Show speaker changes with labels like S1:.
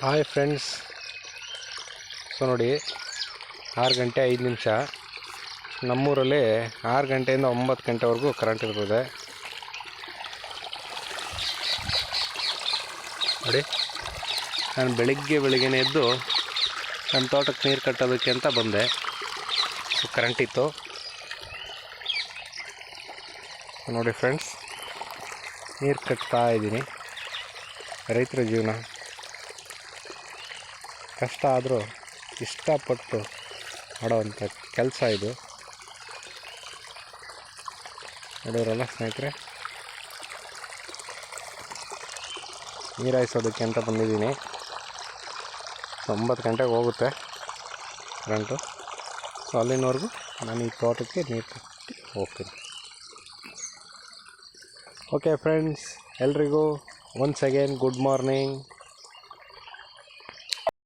S1: Hi friends, so ನೋಡಿ 6 ಗಂಟೆ 5 ನಿಮಿಷ. ನಮ್ಮೂರಲ್ಲಿ 6 ಗಂಟೆಯಿಂದ 9 ಗಂಟೆವರೆಗೂ ಕರೆಂಟ್ ಇರ್ತದೆ. ನೋಡಿ, ನಾನು ಬೆಳಿಗ್ಗೆನೇ ಎದ್ದು ನಮ್ಮ ತೋಟಕ್ಕೆ ನೀರು ಕಟ್ಟೋದಕ್ಕೆ ಅಂತ ಬಂದೆ. ಸೊ ಕರೆಂಟ್ ಇತ್ತು. ನೋಡಿ ಫ್ರೆಂಡ್ಸ್, ನೀರು ಕಟ್ತಾ ಇದ್ದೀನಿ. ರೈತರ ಜೀವನ ಕಷ್ಟ ಆದರೂ ಇಷ್ಟಪಟ್ಟು ಮಾಡೋವಂಥ ಕೆಲಸ ಇದು. ನೋಡಿದ್ರಲ್ಲ ಸ್ನೇಹಿತರೆ, ನೀರು ಹಾಯಿಸೋದಕ್ಕೆ ಅಂತ ಬಂದಿದ್ದೀನಿ. 9 ಗಂಟೆಗೆ ಹೋಗುತ್ತೆ ಕರೆಂಟು. ಸೊ ಅಲ್ಲಿನವರೆಗೂ ನಾನು ಈ ತೋಟಕ್ಕೆ ನೀರು ಕಟ್ಟಿ ಹೋಗ್ತೀನಿ. ಓಕೆ ಫ್ರೆಂಡ್ಸ್, ಎಲ್ರಿಗೂ ಒನ್ಸ್ ಅಗೇನ್ ಗುಡ್ ಮಾರ್ನಿಂಗ್.